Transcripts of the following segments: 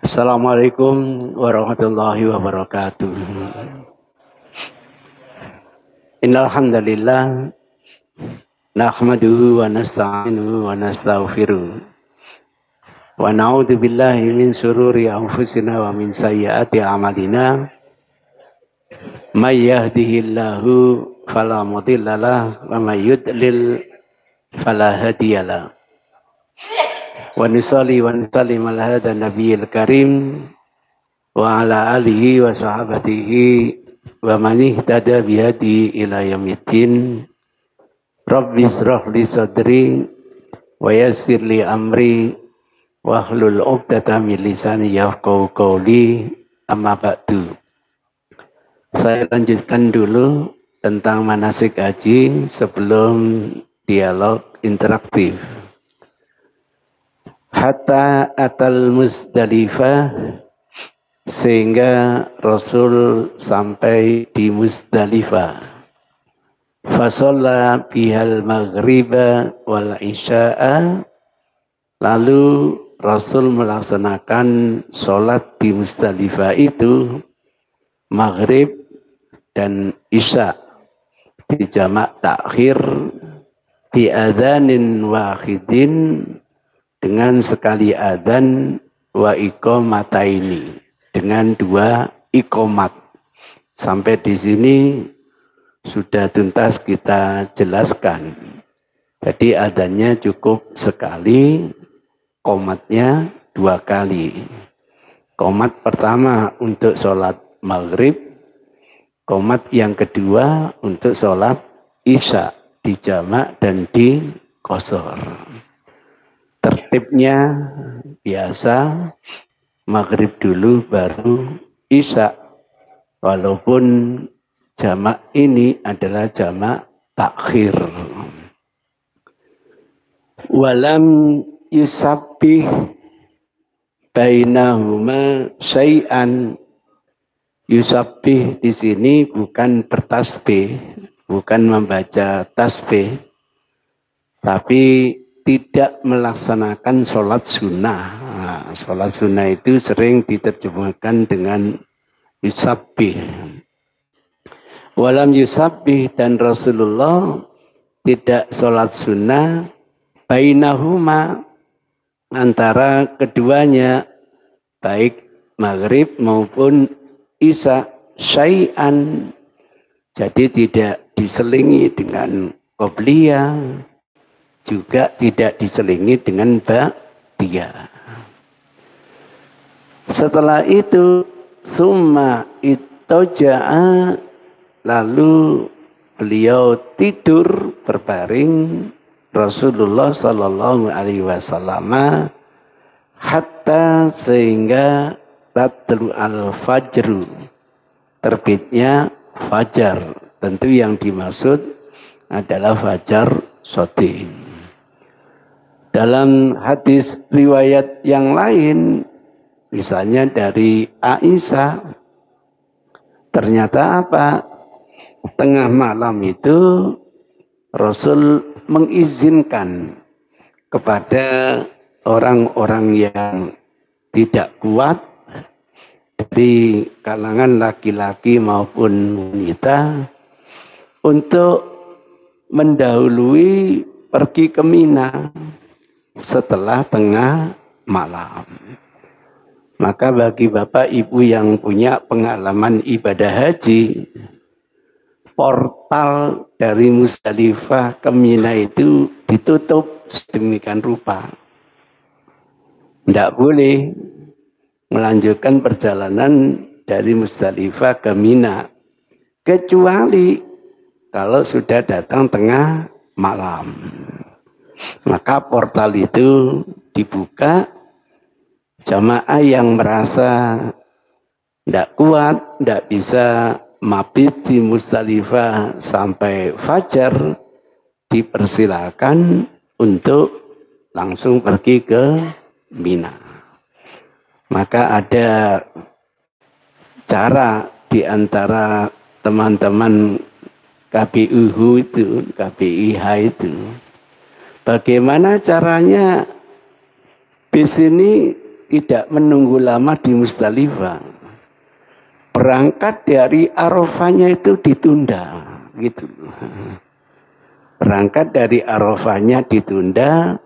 Assalamualaikum warahmatullahi wabarakatuh. Innal hamdalillah nahmaduhu wa nasta'inuhu wa nastaghfiruh wa na'udzu billahi min syururi anfusina wa min sayyiati a'malina. May yahdihillahu fala mudhillalah wa may yudlil fala hadiyalah. Wa nusalli wa nusallim ala hadha nabiyil karim wa ala alihi wa sahabatihi wa man ihtada bihadi ila yaumiddin. Rabbi israh li sadri wa yassir li amri wa hlul 'uqdatam min lisani yafqahu qawli, amma ba'du. Saya lanjutkan dulu tentang manasik haji sebelum dialog interaktif. Hatta atal Muzdalifah, sehingga Rasul sampai di Muzdalifah. Fasalla bihal maghriba wal isya'a, lalu Rasul melaksanakan sholat di Muzdalifah itu maghrib dan isya di jamak takhir bi adzanin wahidin, dengan sekali adzan, wa iqomataini, dengan dua iqomat. Sampai di sini sudah tuntas kita jelaskan. Jadi adzannya cukup sekali, qomatnya dua kali. Qomat pertama untuk sholat maghrib, qomat yang kedua untuk sholat isya di jamak dan di qashar. Tertibnya biasa, maghrib dulu baru isya, walaupun jamak ini adalah jamak takhir. Walam yusabbih bainahuma syai'an. Yusabbih di sini bukan bertasbih, bukan membaca tasbih, tapi tidak melaksanakan sholat sunnah. Nah, sholat sunnah itu sering diterjemahkan dengan yusabbih. Walam yusabbih, dan Rasulullah tidak sholat sunnah bainahuma, antara keduanya, baik maghrib maupun isya, syai'an, jadi tidak diselingi dengan qobliyah, juga tidak diselingi dengan ba'diyah. Setelah itu summa ittaja'a, lalu beliau tidur berbaring Rasulullah sallallahu alaihi wasallam hatta, sehingga tatlu al-fajru, terbitnya fajar. Tentu yang dimaksud adalah fajar shadiq. Dalam hadis riwayat yang lain, misalnya dari Aisyah, ternyata apa? Tengah malam itu Rasul mengizinkan kepada orang-orang yang tidak kuat dari kalangan laki-laki maupun wanita untuk mendahului pergi ke Mina setelah tengah malam. Maka bagi bapak ibu yang punya pengalaman ibadah haji, portal dari Muzdalifah ke Mina itu ditutup sedemikian rupa. Tidak boleh melanjutkan perjalanan dari Muzdalifah ke Mina, kecuali kalau sudah datang tengah malam. Maka portal itu dibuka, jamaah yang merasa tidak kuat, tidak bisa mabit di Muzdalifah sampai fajar, dipersilakan untuk langsung pergi ke Mina. Maka ada cara di antara teman-teman KPUH itu, KPIH itu, bagaimana caranya bis ini tidak menunggu lama di Musdalifah. Berangkat dari Arafahnya itu ditunda, gitu. Berangkat dari Arafahnya ditunda,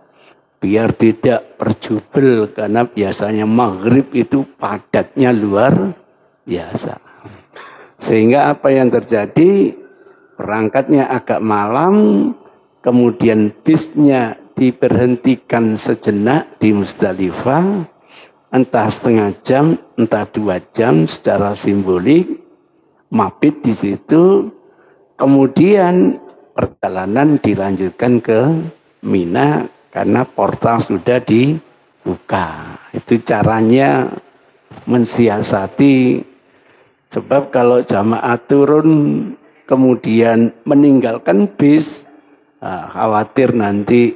biar tidak berjubel, karena biasanya maghrib itu padatnya luar biasa. Sehingga apa yang terjadi, berangkatnya agak malam, kemudian bisnya diberhentikan sejenak di Musdalifah, entah setengah jam, entah 2 jam secara simbolik, mabit di situ, kemudian perjalanan dilanjutkan ke Mina karena portal sudah dibuka. Itu caranya mensiasati. Sebab kalau jamaah turun kemudian meninggalkan bis, khawatir nanti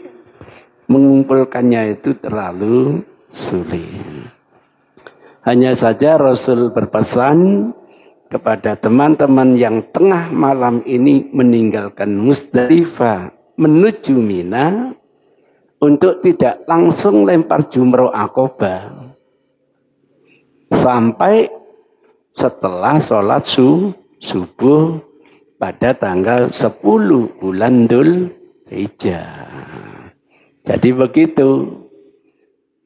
mengumpulkannya itu terlalu sulit. Hanya saja Rasul berpesan kepada teman-teman yang tengah malam ini meninggalkan Musdalifah menuju Mina untuk tidak langsung lempar jumroh Aqobah sampai setelah sholat subuh pada tanggal 10 bulan Dzulhijjah. Jadi begitu,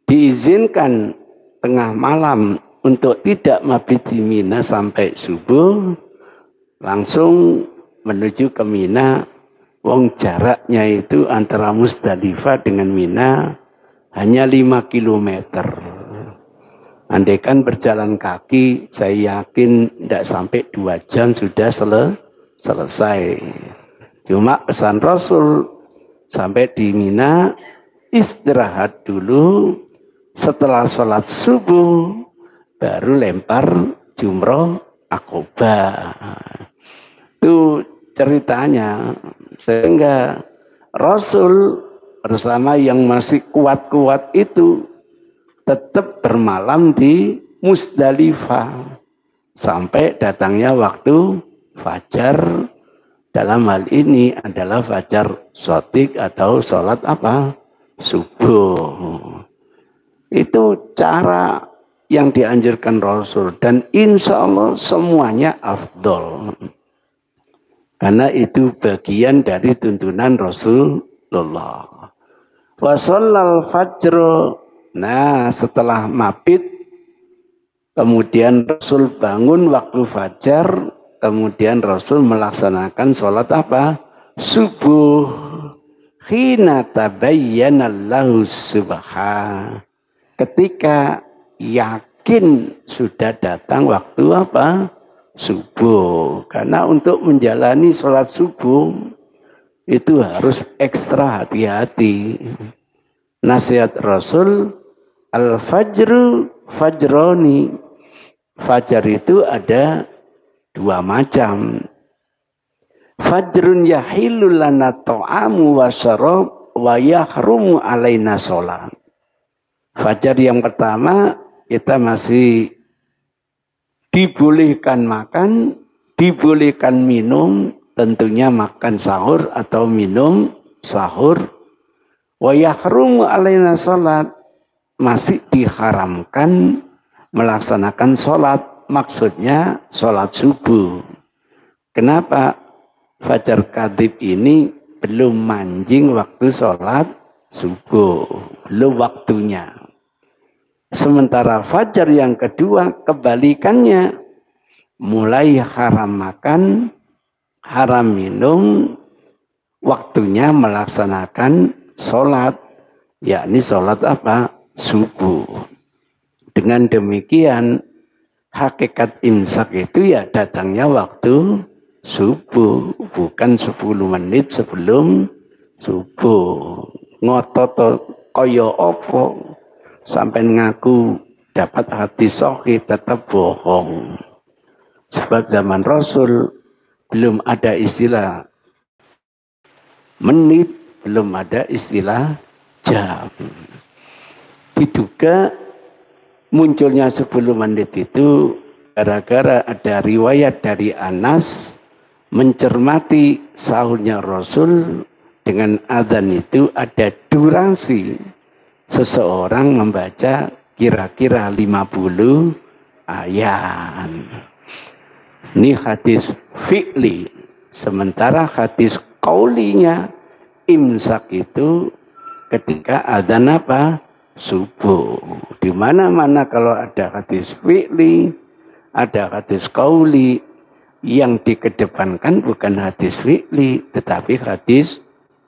diizinkan tengah malam untuk tidak mabit di Mina sampai subuh, langsung menuju ke Mina. Wong jaraknya itu antara Musdalifah dengan Mina hanya 5 kilometer. Andaikan berjalan kaki, saya yakin tidak sampai 2 jam sudah selesai. Cuma pesan Rasul, sampai di Mina, istirahat dulu, setelah sholat subuh, baru lempar jumroh Aqobah. Itu ceritanya. Sehingga Rasul bersama yang masih kuat-kuat itu, tetap bermalam di Musdalifah sampai datangnya waktu fajar. Dalam hal ini adalah fajar shadiq atau sholat apa? Subuh. Itu cara yang dianjurkan Rasul dan insya Allah semuanya afdol. Karena itu bagian dari tuntunan Rasulullah. Wa shallal fajr. Nah, setelah mabit, kemudian Rasul bangun waktu fajar, kemudian Rasul melaksanakan sholat apa? Subuh. Hina tabayyana lahu subha. Ketika yakin sudah datang waktu apa? Subuh. Karena untuk menjalani sholat subuh, itu harus ekstra hati-hati. Nasihat Rasul, al-fajru fajroni. Fajar itu ada 2 macam. Fajrun yahilu lana ta'amu wa syarab wa yahrumu alaina sholat. Fajar yang pertama, kita masih dibolehkan makan, dibolehkan minum, tentunya makan sahur atau minum sahur. Wa yahrumu alaina sholat, masih diharamkan melaksanakan sholat, maksudnya sholat subuh. Kenapa? Fajar kadhib ini belum manjing waktu sholat subuh, belum waktunya. Sementara fajar yang kedua kebalikannya, mulai haram makan, haram minum, waktunya melaksanakan sholat, yakni sholat apa? Subuh. Dengan demikian, hakikat imsak itu ya datangnya waktu subuh, bukan 10 menit sebelum subuh. Ngotot koyo opo, sampai ngaku dapat hati sohi, tetap bohong. Sebab zaman Rasul belum ada istilah menit, belum ada istilah jam. Diduga munculnya 10 menit itu gara-gara ada riwayat dari Anas mencermati sahurnya Rasul. Dengan adzan itu ada durasi seseorang membaca kira-kira 50 ayat. Ini hadis fi'li. Sementara hadis qaulinya imsak itu ketika adzan apa? Subuh. Di mana-mana kalau ada hadis fi'li, ada hadis qauli, yang dikedepankan bukan hadis fi'li tetapi hadis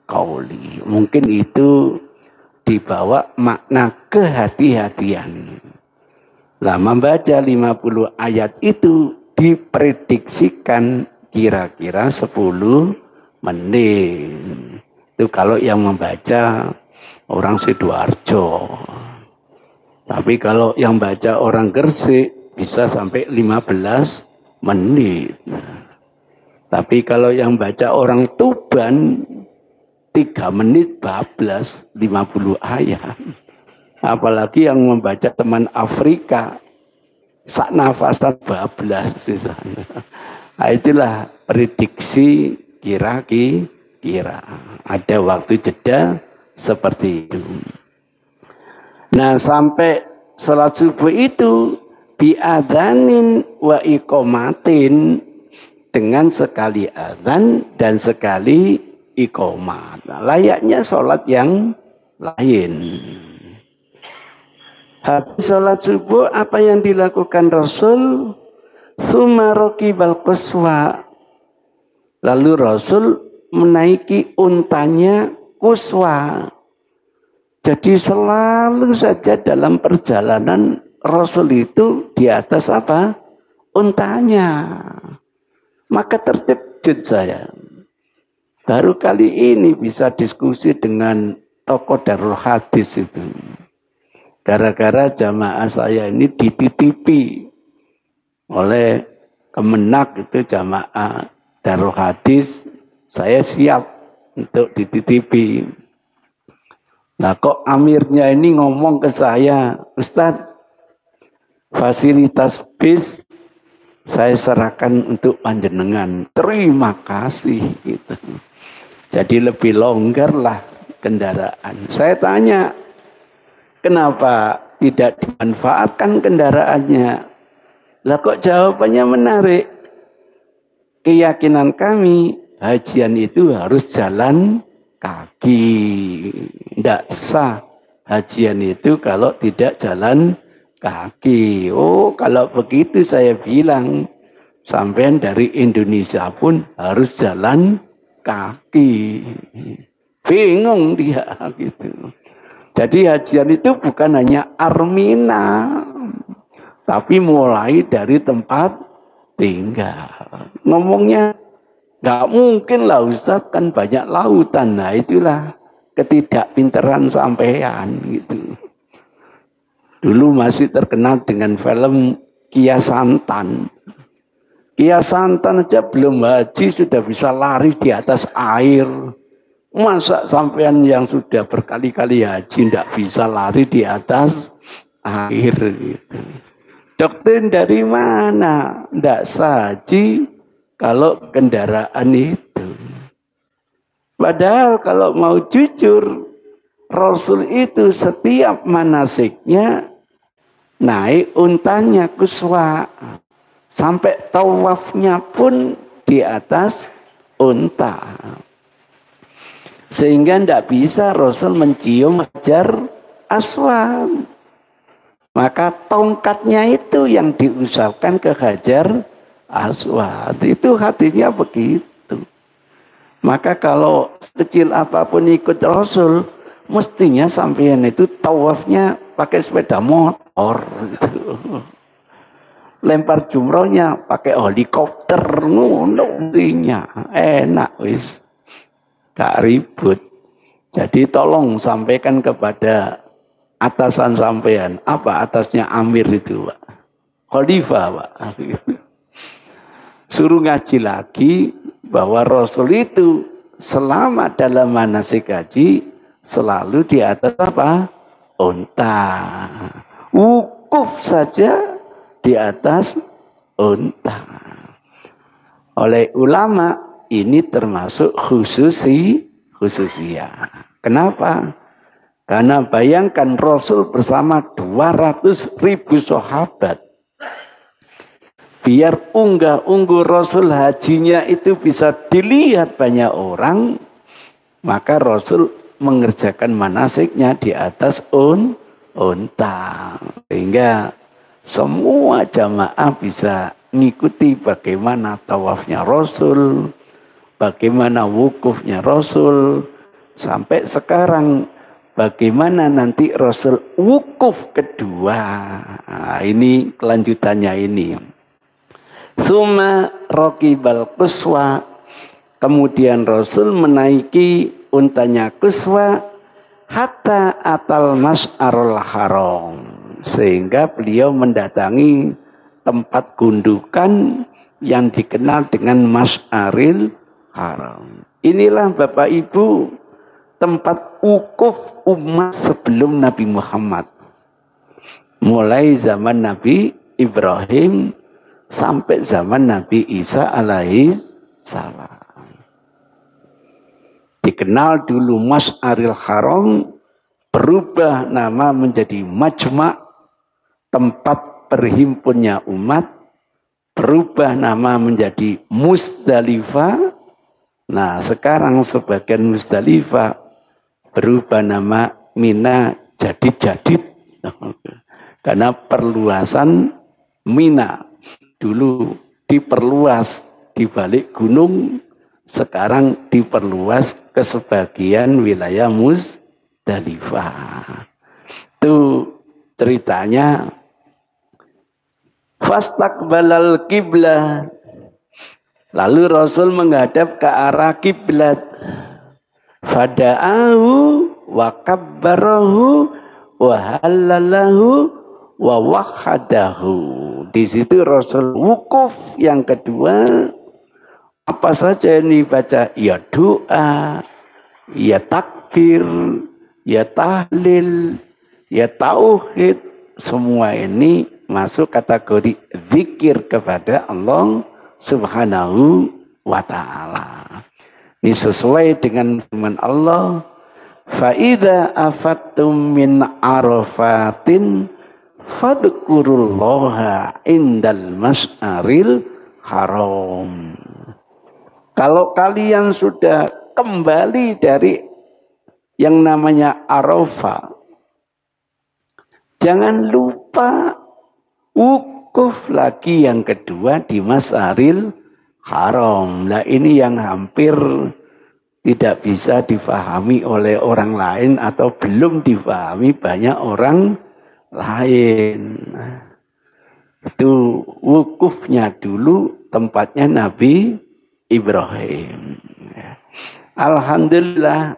qauli. Mungkin itu dibawa makna kehati-hatian. Lah membaca 50 ayat itu diprediksikan kira-kira 10 menit. Itu kalau yang membaca orang Sidoarjo. Tapi kalau yang baca orang Gresik bisa sampai 15 menit. Tapi kalau yang baca orang Tuban 3 menit bablas 50 ayat. Apalagi yang membaca teman Afrika sak nafasan bablas di sana. Nah, itulah prediksi kira-kira. Ada waktu jeda seperti itu. Nah sampai sholat subuh itu biadzanin wa iqomatin, dengan sekali adzan dan sekali iqomat. Nah, layaknya sholat yang lain. Habis sholat subuh apa yang dilakukan Rasul? Tsumma raqibal quswa. Lalu Rasul menaiki untanya quswa. Jadi selalu saja dalam perjalanan Rasul itu di atas apa? Untanya. Maka terkejut saya. Baru kali ini bisa diskusi dengan tokoh Darul Hadis itu. Gara-gara jamaah saya ini dititipi oleh Kemenak itu jamaah Darul Hadis, saya siap untuk dititipi. Nah kok amirnya ini ngomong ke saya, Ustadz, fasilitas bis saya serahkan untuk panjenengan. Terima kasih gitu. Jadi lebih longgar lah kendaraan. Saya tanya, kenapa tidak dimanfaatkan kendaraannya? Lah kok jawabannya menarik. Keyakinan kami, hajian itu harus jalan kaki. Tidak sah hajian itu kalau tidak jalan kaki. Oh, kalau begitu saya bilang, sampean dari Indonesia pun harus jalan kaki. Bingung dia gitu. Jadi hajian itu bukan hanya armina, tapi mulai dari tempat tinggal. Ngomongnya nggak mungkin lah Ustadz, kan banyak lautan. Nah itulah ketidakpinteran sampean gitu. Dulu masih terkenal dengan film Kia Santan. Kia Santan aja belum haji sudah bisa lari di atas air. Masa sampean yang sudah berkali-kali haji tidak bisa lari di atas air gitu. Doktrin dari mana? Tidak saji kalau kendaraan itu. Padahal kalau mau jujur, Rasul itu setiap manasiknya naik untanya kuswa. Sampai tawafnya pun di atas unta. Sehingga tidak bisa Rasul mencium hajar aswad. Maka tongkatnya itu yang diusapkan ke hajar aswad. Itu hadisnya begitu. Maka kalau kecil apapun ikut Rasul, mestinya sampean itu tawafnya pakai sepeda motor gitu. Lempar jumrohnya pakai helikopter, mestinya enak wis. Gak ribut. Jadi tolong sampaikan kepada atasan sampean. Apa atasnya Amir itu, Pak? Khalifah, Pak. Suruh ngaji lagi bahwa Rasul itu selama dalam manasik haji selalu di atas apa? Unta. Wukuf saja di atas unta. Oleh ulama ini termasuk khususiyah. Kenapa? Karena bayangkan Rasul bersama 200.000 sahabat. Biar unggah-ungguh Rasul hajinya itu bisa dilihat banyak orang, maka Rasul mengerjakan manasiknya di atas unta. Sehingga semua jamaah bisa mengikuti bagaimana tawafnya Rasul, bagaimana wukufnya Rasul, sampai sekarang bagaimana nanti Rasul wukuf kedua. Nah, ini kelanjutannya ini. Suma raqibal quswa, kemudian Rasul menaiki untanya Quswa hatta atal mas'arul haram, sehingga beliau mendatangi tempat gundukan yang dikenal dengan Mas'aril Haram. Inilah Bapak Ibu tempat wukuf umat sebelum Nabi Muhammad. Mulai zaman Nabi Ibrahim sampai zaman Nabi Isa alaihi salam. Dikenal dulu Mas'aril Haram, berubah nama menjadi Majma', tempat berhimpunnya umat, berubah nama menjadi Musdalifah. Nah, sekarang sebagian Musdalifah berubah nama Mina Jadid-Jadid. Karena perluasan Mina. Dulu diperluas di balik gunung, sekarang diperluas ke sebagian wilayah Musdalifah. Itu ceritanya. Fastaqbalal kiblat. Lalu Rasul menghadap ke arah kiblat. Fada'ahu wa kabbarahu wa halalahu wa wahadahu. Di situ Rasul wukuf yang kedua. Apa saja ini baca? Ya doa, ya takbir, ya tahlil, ya tauhid. Semua ini masuk kategori zikir kepada Allah Subhanahu wa ta'ala. Ini sesuai dengan firman Allah, فَإِذَا أَفَدْتُم مِّنْ عَرَفَاتٍ فَاذْكُرُوا اللَّهَ عِندَ الْمَشْعَرِ الْحَرَامِ. Kalau kalian sudah kembali dari yang namanya Arafah, jangan lupa wukuf lagi yang kedua di Mas'aril Haram. Nah, ini yang hampir tidak bisa difahami oleh orang lain atau belum difahami banyak orang lain. Itu wukufnya dulu tempatnya Nabi Ibrahim. Alhamdulillah,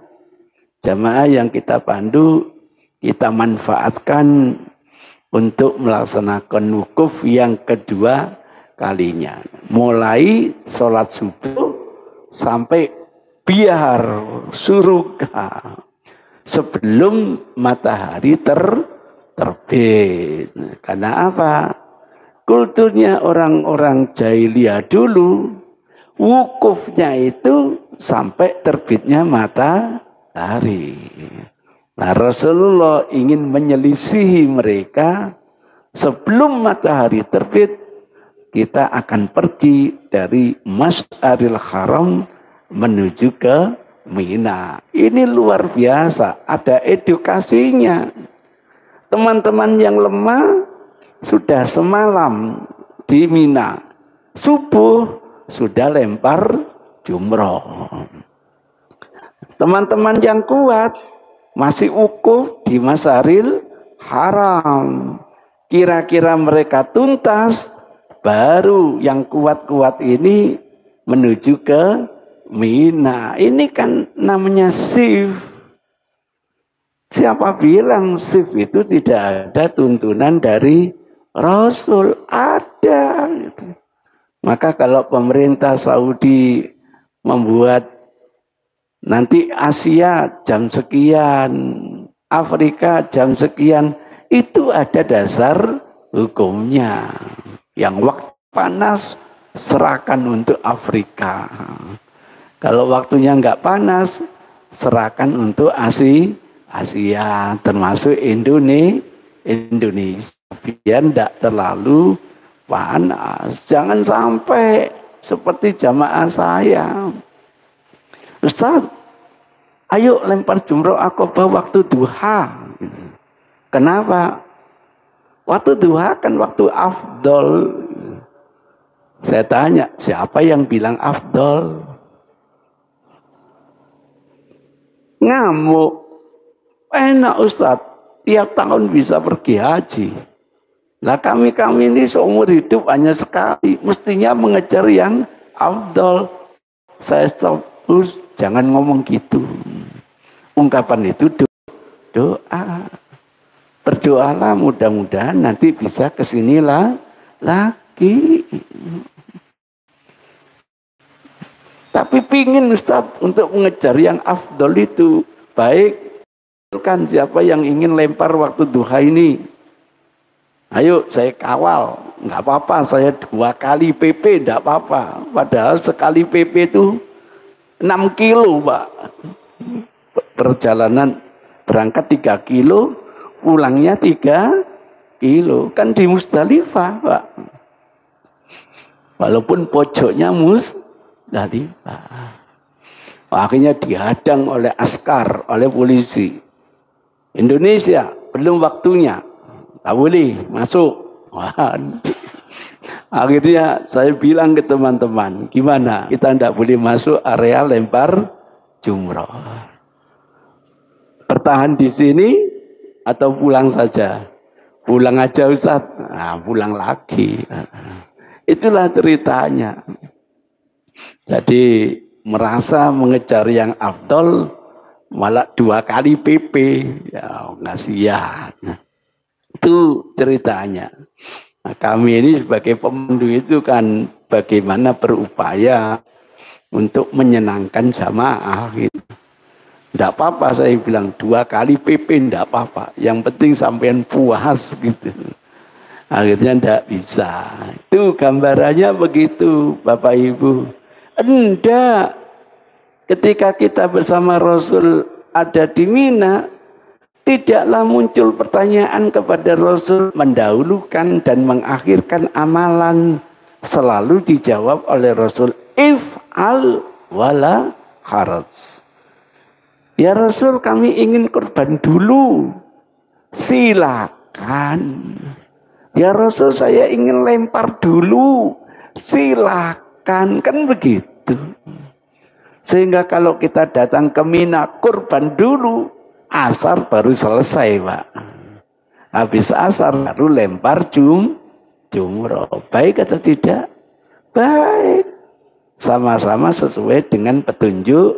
jamaah yang kita pandu, kita manfaatkan untuk melaksanakan wukuf yang kedua kalinya. Mulai sholat subuh sampai biar surga sebelum matahari terbit. Karena apa? Kulturnya orang-orang jahiliyah dulu, wukufnya itu sampai terbitnya matahari. Nah, Rasulullah ingin menyelisihi mereka. Sebelum matahari terbit, kita akan pergi dari Mas'aril Haram menuju ke Mina. Ini luar biasa, ada edukasinya. Teman-teman yang lemah sudah semalam di Mina, subuh sudah lempar jumroh. Teman-teman yang kuat masih wukuf di Mas'aril Haram. Kira-kira mereka tuntas, baru yang kuat-kuat ini menuju ke Mina. Ini kan namanya shift. Siapa bilang shift itu tidak ada tuntunan dari Rasul? Ada. Gitu. Maka kalau pemerintah Saudi membuat nanti Asia jam sekian, Afrika jam sekian, itu ada dasar hukumnya. Yang waktu panas serahkan untuk Afrika. Kalau waktunya nggak panas, serahkan untuk Asia, termasuk Indonesia, biar tidak terlalu panas. Jangan sampai seperti jamaah saya. Ustaz, ayo lempar jumroh akobah waktu duha. Gitu. Kenapa? Waktu duha kan waktu afdol. Saya tanya, siapa yang bilang afdol? Ngamuk. Enak Ustaz, tiap tahun bisa pergi haji. Nah kami ini seumur hidup hanya sekali. Mestinya mengejar yang afdol. Saya stop, jangan ngomong gitu. Ungkapan itu doa. Berdoalah mudah-mudahan nanti bisa kesinilah lagi. Tapi pingin Ustaz untuk mengejar yang afdol itu. Baik. Kan siapa yang ingin lempar waktu duha ini? Ayo saya kawal, nggak apa-apa, saya 2 kali PP, nggak apa-apa. Padahal sekali PP itu 6 kilo, Pak. Perjalanan berangkat 3 kilo, pulangnya 3 kilo. Kan di Musdalifah, Pak. Walaupun pojoknya Musdalifah. Akhirnya dihadang oleh askar, oleh polisi. Indonesia, belum waktunya. Tak boleh masuk. Wah. Akhirnya saya bilang ke teman-teman, gimana? Kita tidak boleh masuk area lempar jumroh. Bertahan di sini atau pulang saja? Pulang aja Ustaz. Nah, pulang lagi. Itulah ceritanya. Jadi merasa mengejar yang afdol, malah 2 kali PP, ya kasihan. Itu ceritanya. Nah, kami ini sebagai pemandu itu kan bagaimana berupaya untuk menyenangkan jamaah gitu. Tidak apa-apa saya bilang 2 kali PP tidak apa-apa. Yang penting sampean puas gitu. Akhirnya tidak bisa. Itu gambarannya begitu Bapak Ibu. Enggak. Ketika kita bersama Rasul ada di Mina, tidaklah muncul pertanyaan kepada Rasul mendahulukan dan mengakhirkan amalan. Selalu dijawab oleh Rasul, if'al wala haraj. Ya Rasul, kami ingin korban dulu. Silakan. Ya Rasul, saya ingin lempar dulu. Silakan. Kan begitu. Sehingga kalau kita datang ke Mina, kurban dulu, asar baru selesai, Pak. Habis asar baru lempar jumroh. Baik atau tidak? Baik. Sama-sama sesuai dengan petunjuk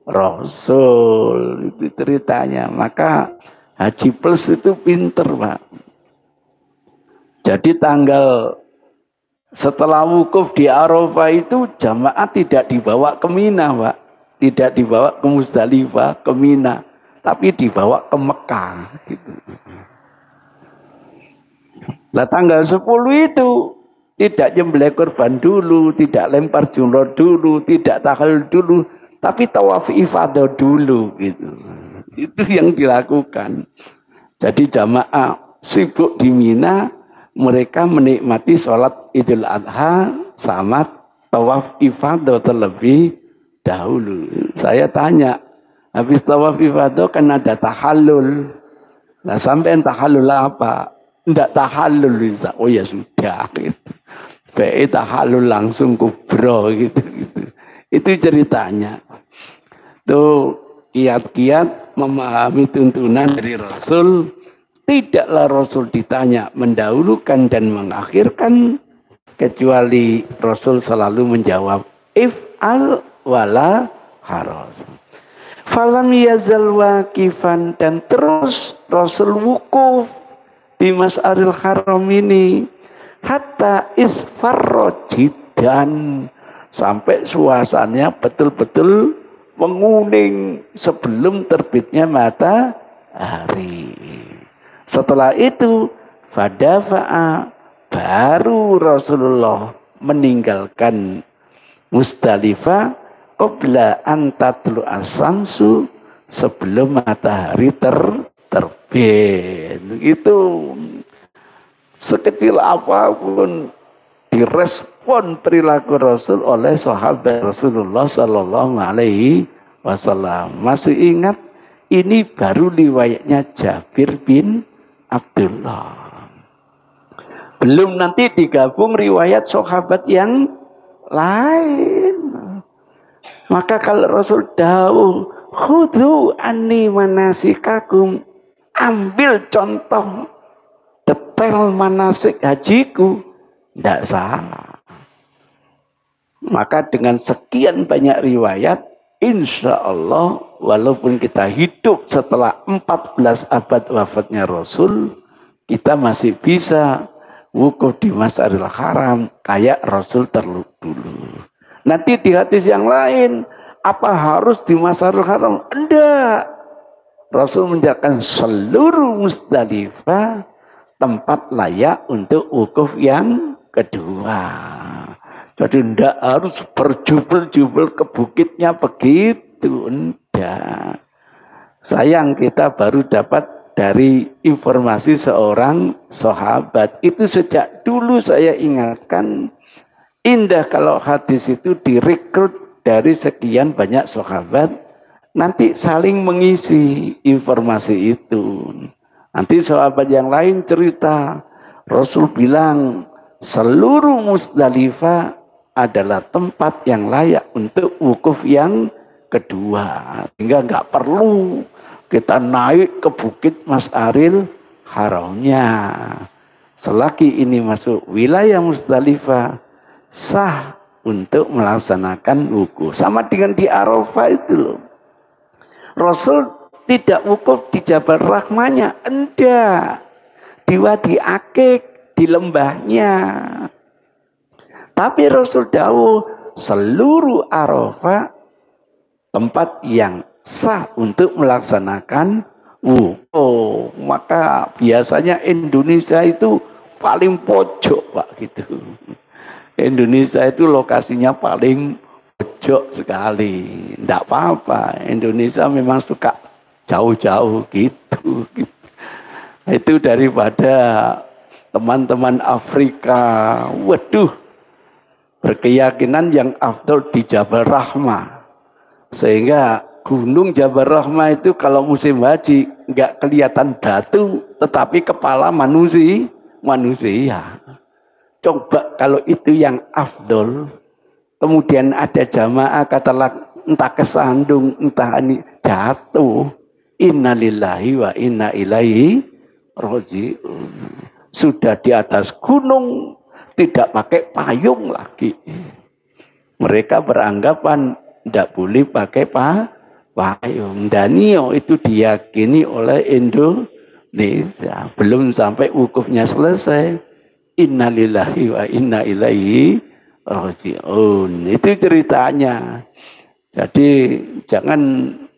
Rasul. Itu ceritanya. Maka Haji Plus itu pinter, Pak. Jadi setelah wukuf di Arafah itu jamaah tidak dibawa ke Mina, Pak. Tidak dibawa ke Musdalifah, ke Mina. Tapi dibawa ke Mekah. Gitu. Nah tanggal 10 itu tidak nyembelih korban dulu, tidak lempar jumroh dulu, tidak tahlil dulu. Tapi tawaf ifadah dulu. Gitu. Itu yang dilakukan. Jadi jamaah sibuk di Mina. Mereka menikmati sholat Idul Adha sama tawaf ifadah terlebih dahulu. Saya tanya, habis tawaf ifadah kan ada tahallul. Nah sampai tahallul apa? Tidak tahallul. Oh ya sudah. Gitu. Baik tahallul langsung kubro gitu. Itu ceritanya. Tuh kiat-kiat memahami tuntunan dari Rasul. Tidaklah Rasul ditanya mendahulukan dan mengakhirkan, kecuali Rasul selalu menjawab if'al wala haraj. Falam yazal waqifan, dan terus Rasul wukuf di Mas'aril Haram ini hatta isfarra jiddan, sampai suasananya betul-betul menguning sebelum terbitnya matahari. Setelah itu fadafa'a, baru Rasulullah meninggalkan Musdalifah qabla an tatlu as-samsu, sebelum matahari terbit. Itu sekecil apapun direspon perilaku Rasul oleh sahabat Rasulullah Sallallahu Alaihi Wasallam. Masih ingat? Ini baru riwayatnya Jabir bin Abdullah. Belum nanti digabung riwayat sahabat yang lain. Maka kalau Rasul dawuh, khudhu anni manasikakum, ambil contoh detail manasik hajiku, tidak salah. Maka dengan sekian banyak riwayat, insya Allah walaupun kita hidup setelah 14 abad wafatnya Rasul, kita masih bisa wukuf di Masjidil Haram kayak Rasul dulu. Nanti di hadis yang lain, apa harus di Masjidil Haram? Enggak. Rasul menjadikan seluruh Musdalifah tempat layak untuk wukuf yang kedua. Jadi enggak harus berjubel-jubel ke bukitnya begitu. Enggak. Sayang kita baru dapat dari informasi seorang sahabat. Itu sejak dulu saya ingatkan, indah kalau hadis itu direkrut dari sekian banyak sahabat, nanti saling mengisi informasi itu. Nanti sahabat yang lain cerita, Rasul bilang seluruh Musdalifah adalah tempat yang layak untuk wukuf yang kedua. Sehingga nggak perlu kita naik ke bukit Mas'aril Haramnya. Selagi ini masuk wilayah Musdalifah, sah untuk melaksanakan wukuf. Sama dengan di Arafah itu loh. Rasul tidak wukuf di Jabal Rahmanya, enggak. Di Wadi Akik, di lembahnya. Tapi Rasul dawuh seluruh Arafah tempat yang sah untuk melaksanakan wukuf. Maka biasanya Indonesia itu paling pojok Pak gitu. Indonesia itu lokasinya paling pojok sekali. Tidak apa-apa. Indonesia memang suka jauh-jauh gitu. Itu daripada teman-teman Afrika, waduh, berkeyakinan yang afdal di Jabal Rahmah. Sehingga gunung Jabal Rahmah itu kalau musim haji nggak kelihatan batu, tetapi kepala manusia. Coba kalau itu yang afdol, kemudian ada jamaah katalah entah kesandung, entah ini jatuh, innalillahi wa inna ilaihi raji'un. Sudah di atas gunung, tidak pakai payung lagi. Mereka beranggapan tidak boleh pakai payung. Danio itu diyakini oleh Indonesia. Belum sampai wukufnya selesai. Innalillahi wa inna ilaihi raji'un. Itu ceritanya. Jadi jangan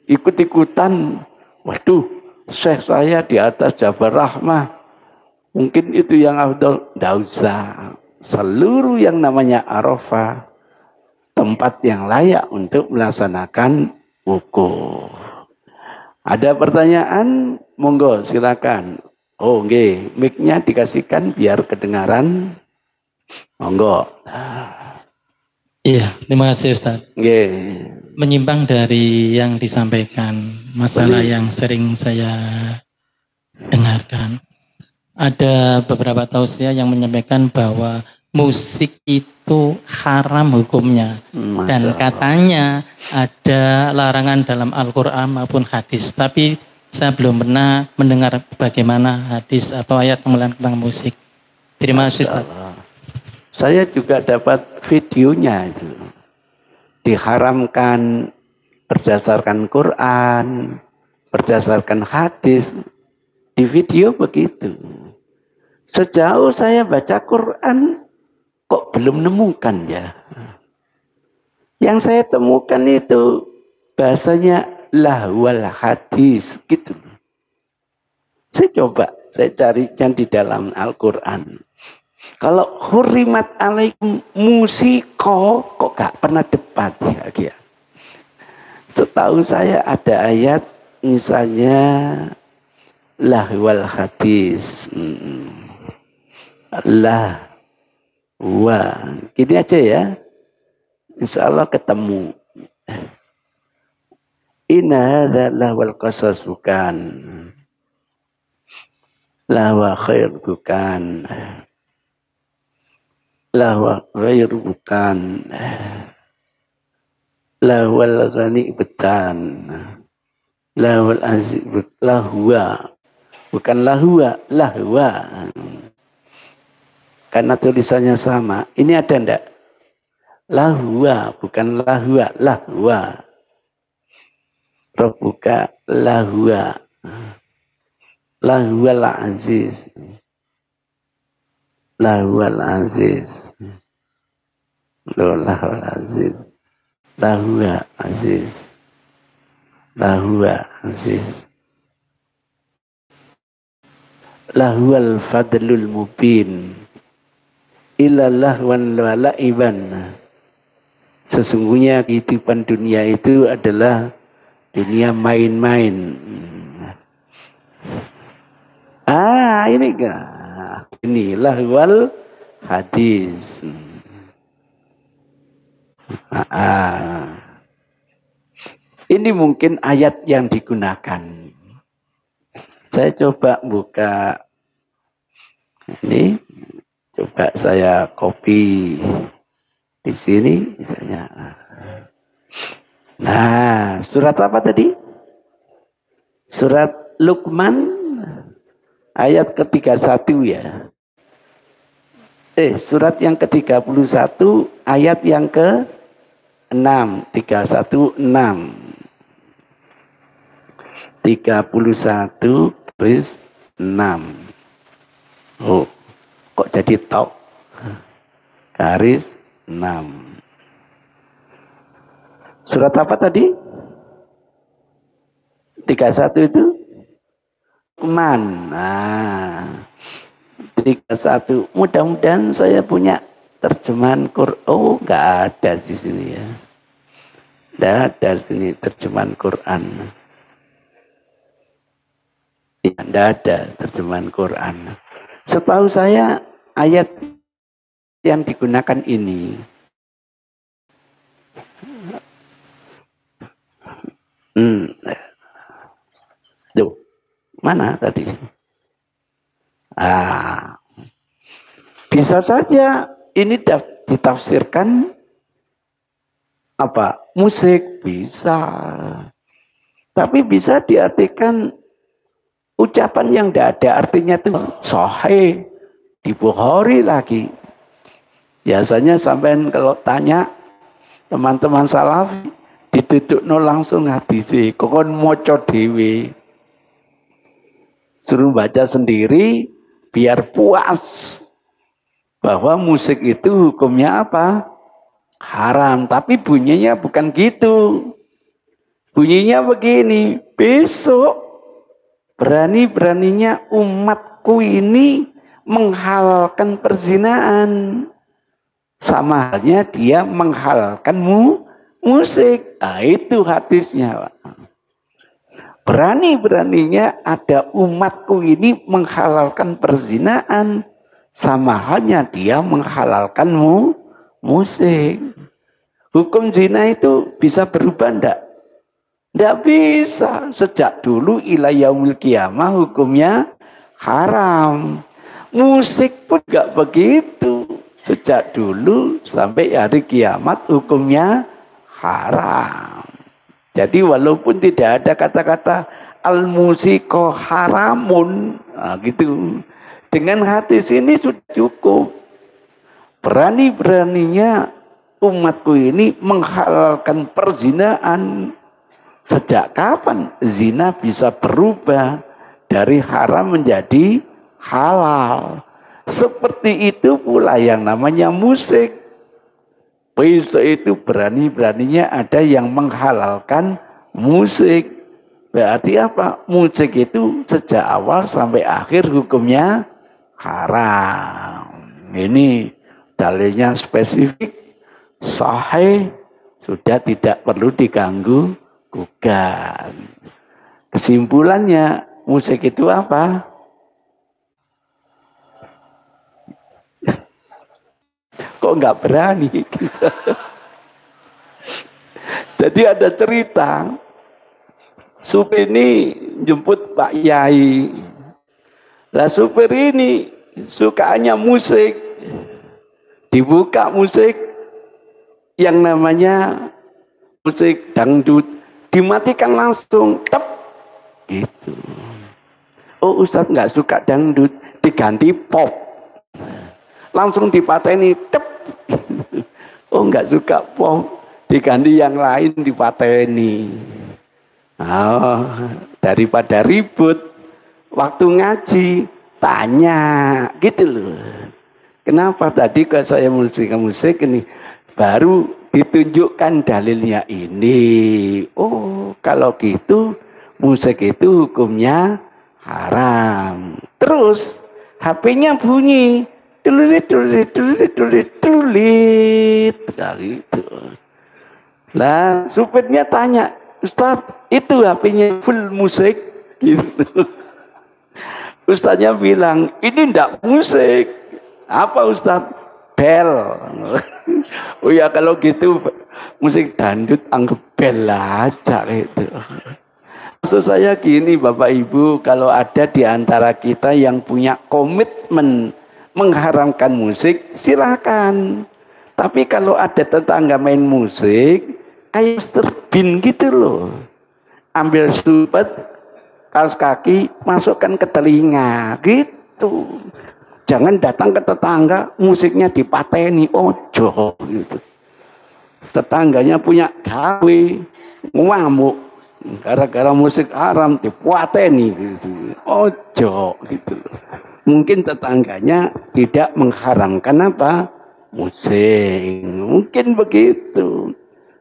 ikut-ikutan. Waduh, syekh saya di atas Jabal Rahmah. Mungkin itu yang afdal. Tidak usah. Seluruh yang namanya Arafah, tempat yang layak untuk melaksanakan wukuf. Ada pertanyaan? Monggo silakan. Oh nggih, mic-nya dikasihkan biar kedengaran. Monggo. Iya, terima kasih Ustaz. Nggih. Menyimpang dari yang disampaikan, masalah yang sering saya dengarkan. Ada beberapa tausiah yang menyampaikan bahwa musik itu haram hukumnya. Dan katanya ada larangan dalam Al-Quran maupun hadis. Tapi saya belum pernah mendengar bagaimana hadis atau ayat yang melarang tentang musik. Terima kasih Ustaz. Saya juga dapat videonya itu. Diharamkan berdasarkan Quran, berdasarkan hadis. Di video begitu. Sejauh saya baca Quran, kok belum nemukan ya. Yang saya temukan itu bahasanya lahwal hadis gitu. Saya coba, saya cari yang di dalam Al-Quran. Kalau hurimat alaikum musiko, kok gak pernah debat ya. Setahu saya ada ayat misalnya lahwal hadis. Lahwa. Gini aja ya. Insya Allah ketemu. Inna hadza lahwal qasas, bukan. Lahwa khair, bukan. Lahwa khair, bukan. Lahwal ghani, bukan. Lahwal aziz, lahwa. Bukan lahwa, lahwa. Karena tulisannya sama. Ini ada enggak? Lahwa, bukan lahwa, lahwa. Rabbuka lahwa. Lahwal aziz. Lahwal aziz. Lahwal aziz. Lahwa aziz. Lahwa aziz. Lahwal fadlul mubin. Ilallah wan la'iban. Sesungguhnya kehidupan dunia itu adalah dunia main-main. Ini kan. Inilah wal hadis. Ini mungkin ayat yang digunakan. Saya coba buka ini, coba saya copy di sini misalnya. Nah, surat apa tadi? Surat Luqman ayat ke-31 ya. Surat yang ke-31 ayat yang ke-6, 31 6. 31 garis 6. Oh, kok jadi tok? Garis 6. Surat apa tadi? 31 itu? Luqman. Nah, 31. Mudah-mudahan saya punya terjemahan Quran. Oh, nggak ada di sini ya. Nggak ada di sini terjemahan Quran. Ya, nggak ada terjemahan Quran. Setahu saya ayat yang digunakan ini tuh, mana tadi? Bisa saja ini ditafsirkan apa? Musik, bisa. Tapi bisa diartikan ucapan yang tidak ada artinya itu sahih di Bukhari lagi. Biasanya sampean kalau tanya teman-teman salafi ditutupno langsung hadise, kokon maca dhewe. Suruh baca sendiri biar puas bahwa musik itu hukumnya apa? Haram, tapi bunyinya bukan gitu. Bunyinya begini, besok berani-beraninya umatku ini menghalalkan perzinaan. Sama halnya dia menghalalkan musik. Itu hadisnya. Berani-beraninya ada umatku ini menghalalkan perzinaan. Sama halnya dia menghalalkan musik. Hukum zina itu bisa berubah enggak? Tidak bisa. Sejak dulu ila yaumil qiyamah hukumnya haram. Musik pun tidak begitu. Sejak dulu sampai hari kiamat hukumnya haram. Jadi walaupun tidak ada kata-kata al-musiko haramun. Gitu. Dengan hadis ini sudah cukup. Berani-beraninya umatku ini menghalalkan perzinaan. Sejak kapan zina bisa berubah dari haram menjadi halal? Seperti itu pula yang namanya musik. Besok itu berani-beraninya ada yang menghalalkan musik. Berarti apa? Musik itu sejak awal sampai akhir hukumnya haram. Ini dalilnya spesifik, sahih, sudah tidak perlu diganggu gugat. Kesimpulannya, musik itu apa? Kok nggak berani? Jadi ada cerita, supir ini jemput Pak Yai. Lah supir ini sukaannya musik, dibuka musik yang namanya musik dangdut, dimatikan langsung, tep, gitu. Oh Ustadz nggak suka dangdut, diganti pop, langsung dipateni, tep. Oh nggak suka pop, diganti yang lain dipateni. Oh, daripada ribut, waktu ngaji tanya, gitu loh. Kenapa tadi kalau saya musik ini baru ditunjukkan dalilnya ini. Oh, kalau gitu musik itu hukumnya haram. Terus HP-nya bunyi, tulit tulit tulit tulit tulit, gitu. Lah supirnya tanya, Ustadz, itu HP-nya full musik, gitu. Ustadznya bilang, ini enggak musik. Apa Ustadz? Bel. Oh ya kalau gitu musik dangdut anggap bel aja gitu. Maksud saya gini Bapak Ibu, kalau ada di antara kita yang punya komitmen mengharamkan musik, silakan. Tapi kalau ada tetangga main musik, kayak Mr. Bean gitu loh. Ambil supet, kaos kaki, masukkan ke telinga, gitu. Jangan datang ke tetangga, musiknya dipateni, ojo, gitu. Tetangganya punya gawe, ngamuk, gara-gara musik haram, dipateni, gitu. Ojo, gitu. Mungkin tetangganya tidak mengharamkan apa? Musik. Mungkin begitu.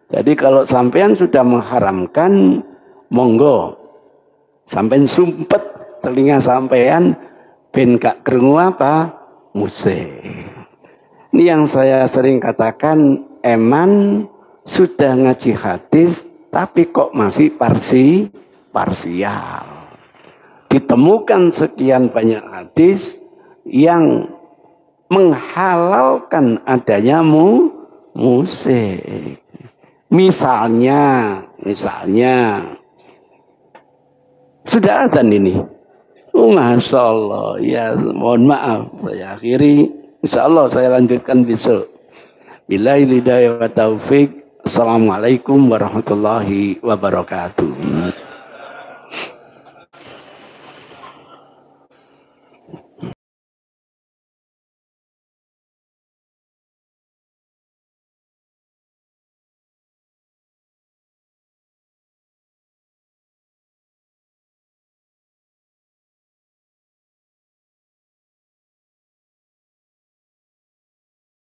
Jadi kalau sampean sudah mengharamkan, monggo. Sampean sumpet telinga sampean, ben gak krungu apa? Musik. Ini yang saya sering katakan, Eman sudah ngaji hadis, tapi kok masih parsial. Ditemukan sekian banyak hadis yang menghalalkan adanya musik. Misalnya, sudah azan ini. Oh, Masya Allah. Ya, mohon maaf. Saya akhiri. Insya Allah saya lanjutkan besok. Billahi hidayah wa taufik. Assalamualaikum warahmatullahi wabarakatuh.